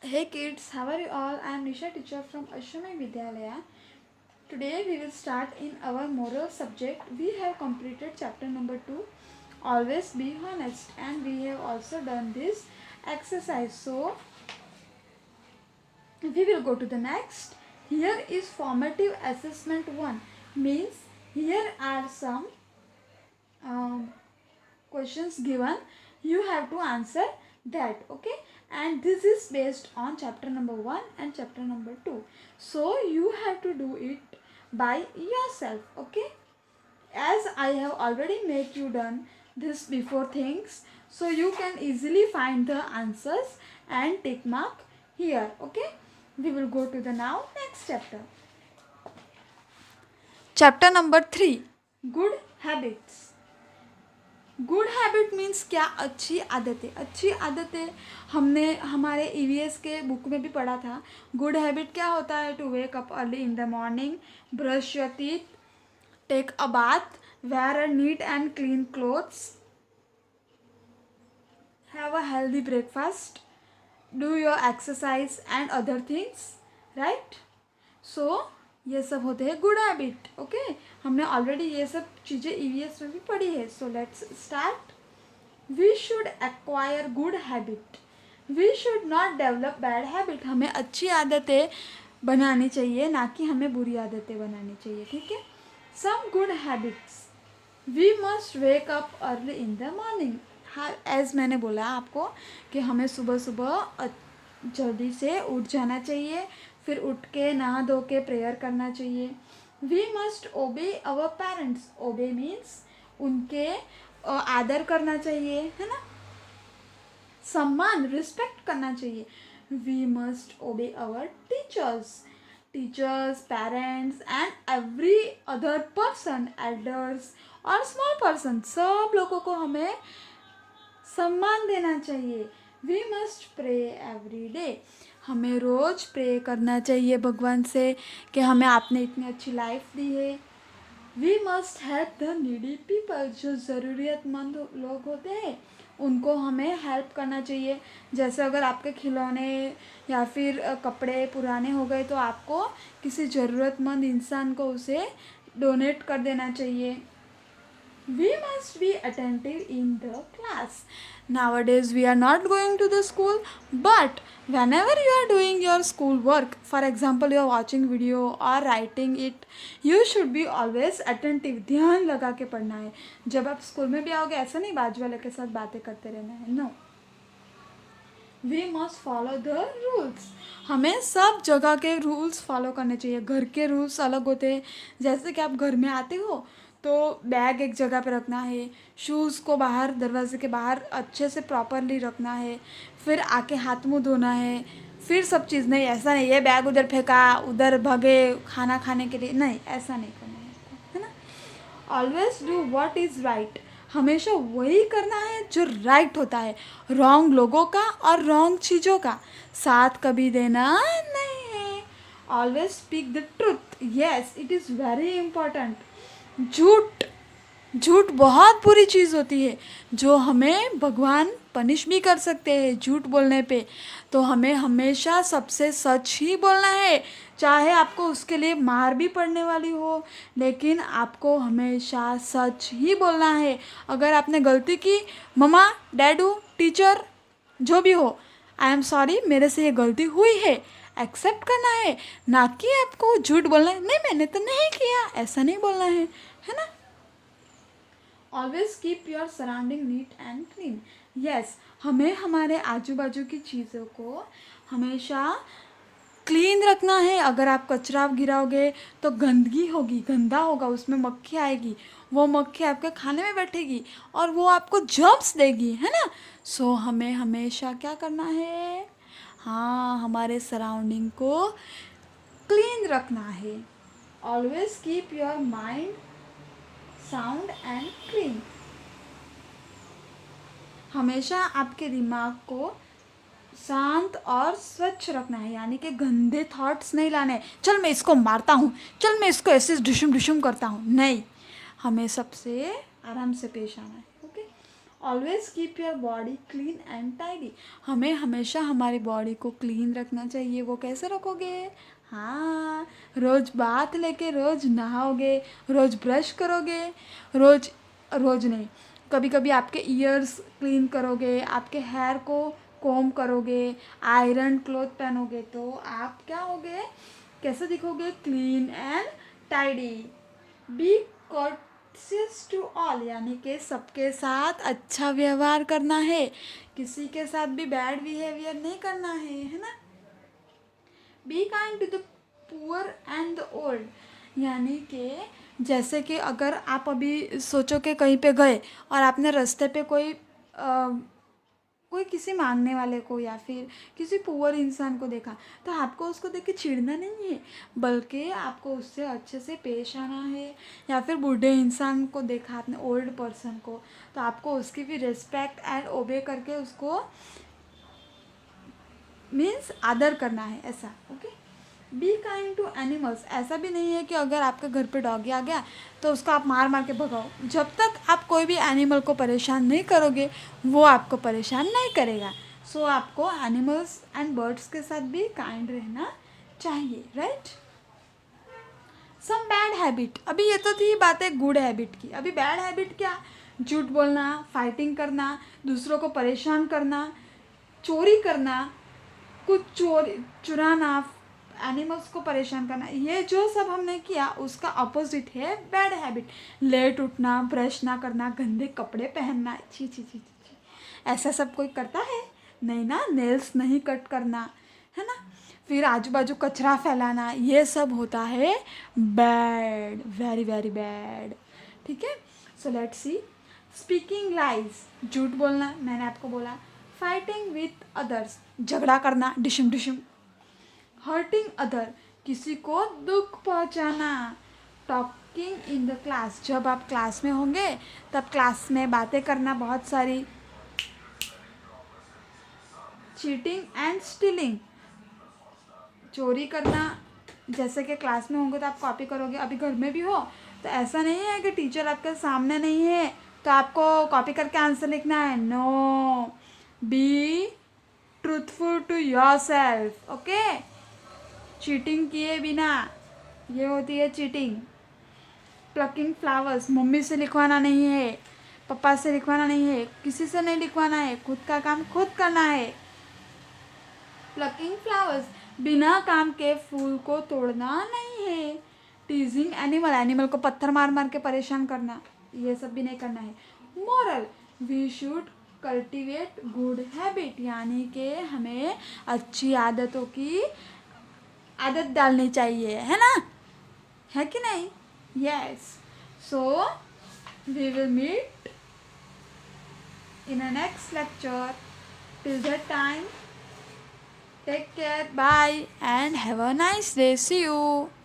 Hey kids, how are you all? I am Nisha, teacher from Ashramai Vidyalaya. Today we will start in our moral subject. We have completed chapter number 2, always be honest, and we have also done this exercise. So we will go to the next. Here is formative assessment 1, means here are some um, questions given, you have to answer that, okay, and this is based on chapter number 1 and chapter number 2, so you have to do it by yourself, okay. As I have already made you done this before things, so you can easily find the answers and tick mark here, okay. We will go to the now next chapter. Chapter number 3, good habits. Good habit means क्या? अच्छी आदतें। अच्छी आदतें हमने हमारे EVS के book में भी पढ़ा था। गुड हैबिट क्या होता है? To wake up early in the morning, brush your teeth, take a bath, wear a neat and clean clothes, have a healthy breakfast, do your exercise and other things, right. So ये सब होते हैं good habit, okay. हमने already ये सब चीज़ें EVS में भी पढ़ी है। So let's start. We should acquire good habit, we should not develop bad habit. हमें अच्छी आदतें बनानी चाहिए, ना कि हमें बुरी आदतें बनानी चाहिए, ठीक है। Some good habits, we must wake up early in the morning. हाँ, एज मैंने बोला आपको कि हमें सुबह सुबह जल्दी से उठ जाना चाहिए, फिर उठ के नहा धो के प्रेयर करना चाहिए। We must obey our parents, ओबे मीन्स उनके आदर करना चाहिए, है ना, सम्मान, रिस्पेक्ट करना चाहिए। We must obey our teachers, teachers, parents and every other person, elders और स्मॉल पर्सन, सब लोगों को हमें सम्मान देना चाहिए। We must pray every day, हमें रोज़ प्रे करना चाहिए भगवान से कि हमें आपने इतनी अच्छी लाइफ दी है। We must help the needy people, जो ज़रूरतमंद लोग होते हैं उनको हमें हेल्प करना चाहिए। जैसे अगर आपके खिलौने या फिर कपड़े पुराने हो गए तो आपको किसी ज़रूरतमंद इंसान को उसे डोनेट कर देना चाहिए। We must be attentive in the class. Nowadays we are not going to the school, but whenever you are doing your school work, for example you are watching video or writing it, you should be always attentive. ध्यान लगा के पढ़ना है। जब आप school में भी आओगे ऐसा नहीं बाजू वाले के साथ बातें करते रहना है, no. We must follow the rules, हमें सब जगह के रूल्स फॉलो करने चाहिए। घर के रूल्स अलग होते हैं, जैसे कि आप घर में आते हो तो बैग एक जगह पे रखना है, शूज़ को बाहर दरवाजे के बाहर अच्छे से प्रॉपरली रखना है, फिर आके हाथ मुंह धोना है, फिर सब चीज़। नहीं, ऐसा नहीं ये बैग उधर फेंका उधर भागे खाना खाने के लिए, नहीं, ऐसा नहीं करना है ना। Always do what is right, हमेशा वही करना है जो राइट होता है, रॉन्ग लोगों का और रॉन्ग चीज़ों का साथ कभी देना नहीं है। Always speak the truth, yes it is very important. झूठ, झूठ बहुत बुरी चीज़ होती है जो हमें भगवान पनिश भी कर सकते हैं झूठ बोलने पे। तो हमें हमेशा सबसे सच ही बोलना है, चाहे आपको उसके लिए मार भी पड़ने वाली हो, लेकिन आपको हमेशा सच ही बोलना है। अगर आपने गलती की, मम्मा, डैडू, टीचर, जो भी हो, आई एम सॉरी, मेरे से ये गलती हुई है, एक्सेप्ट करना है, ना कि आपको झूठ बोलना है, नहीं मैंने तो नहीं किया, ऐसा नहीं बोलना है ना। Always keep your surrounding NEET and clean, yes हमें हमारे आजू बाजू की चीज़ों को हमेशा क्लीन रखना है। अगर आप कचरा गिराओगे तो गंदगी होगी, गंदा होगा, उसमें मक्खी आएगी, वो मक्खी आपके खाने में बैठेगी और वो आपको जर्म्स देगी, है ना। सो हमें हमेशा क्या करना है, हाँ, हमारे सराउंडिंग को क्लीन रखना है। Always keep your mind sound and clean, हमेशा आपके दिमाग को शांत और स्वच्छ रखना है, यानी कि गंदे थॉट्स नहीं लाने हैं। चल मैं इसको मारता हूँ, चल मैं इसको ऐसे ढुशुम ढुशुम करता हूँ, नहीं, हमें सबसे आराम से पेश आना है, okay. Always keep your body clean and tidy. हमें हमेशा हमारी बॉडी को क्लीन रखना चाहिए। वो कैसे रखोगे? हाँ, रोज़ बाथ लेके रोज़ नहाओगे, रोज़ ब्रश करोगे, रोज़ रोज़ नहीं, कभी कभी आपके ईयर्स क्लीन करोगे, आपके हेयर को कोम करोगे, आयरन क्लॉथ पहनोगे, तो आप क्या होगे, कैसे दिखोगे? Clean and tidy. Be courteous to all, यानी कि सबके साथ अच्छा व्यवहार करना है, किसी के साथ भी बैड बिहेवियर नहीं करना है ना। Be kind to the poor and the old, यानी कि जैसे कि अगर आप अभी सोचो कि कहीं पे गए और आपने रास्ते पे कोई किसी मांगने वाले को या फिर किसी पुअर इंसान को देखा, तो आपको उसको देख के चिढ़ना नहीं है, बल्कि आपको उससे अच्छे से पेश आना है। या फिर बूढ़े इंसान को देखा आपने, ओल्ड पर्सन को, तो आपको उसकी भी रिस्पेक्ट एंड ओबे करके उसको मीन्स आदर करना है, ऐसा। Okay. Be kind to animals, ऐसा भी नहीं है कि अगर आपके घर पे डॉगी आ गया तो उसको आप मार मार के भगाओ। जब तक आप कोई भी एनिमल को परेशान नहीं करोगे, वो आपको परेशान नहीं करेगा। सो आपको एनिमल्स एंड बर्ड्स के साथ भी काइंड रहना चाहिए, राइट। सम बैड हैबिट, अभी ये तो थी बातें गुड हैबिट की, अभी बैड हैबिट क्या? झूठ बोलना, फाइटिंग करना, दूसरों को परेशान करना, चोरी करना, कुछ चुराना, एनिमल्स को परेशान करना, ये जो सब हमने किया उसका अपोजिट है बैड हैबिट। लेट उठना, ब्रश ना करना, गंदे कपड़े पहनना, छी छी छी छी, ऐसा सब कोई करता है? नहीं ना। नेल्स नहीं कट करना, है ना। फिर आजू बाजू कचरा फैलाना, ये सब होता है बैड, वेरी वेरी बैड। ठीक है। So let's see. Speaking lies, झूठ बोलना, मैंने आपको बोला। फाइटिंग विथ अदर्स, झगड़ा करना, डिशम डिशम। हर्टिंग अदर, किसी को दुख पहुंचाना। टॉकिंग इन द क्लास, जब आप क्लास में होंगे तब क्लास में बातें करना बहुत सारी। चीटिंग एंड स्टीलिंग, चोरी करना, जैसे कि क्लास में होंगे तो आप कॉपी करोगे, अभी घर में भी हो तो ऐसा नहीं है कि टीचर आपके सामने नहीं है तो आपको कॉपी करके आंसर लिखना है। No, be truthful to yourself. Okay. Cheating किए बिना, ये होती है चीटिंग। प्लकिंग फ्लावर्स, मम्मी से लिखवाना नहीं है, पापा से लिखवाना नहीं है, किसी से नहीं लिखवाना है, खुद का काम खुद करना है। प्लकिंग फ्लावर्स, बिना काम के फूल को तोड़ना नहीं है। टीजिंग एनिमल, एनिमल को पत्थर मार मार के परेशान करना, ये सब भी नहीं करना है। Moral, we should cultivate good habit, यानी कि हमें अच्छी आदतों की आदत डालनी चाहिए, है ना, है कि नहीं? Yes. So we will meet in a next lecture. Till that time, take care, bye, and have a nice day. See you.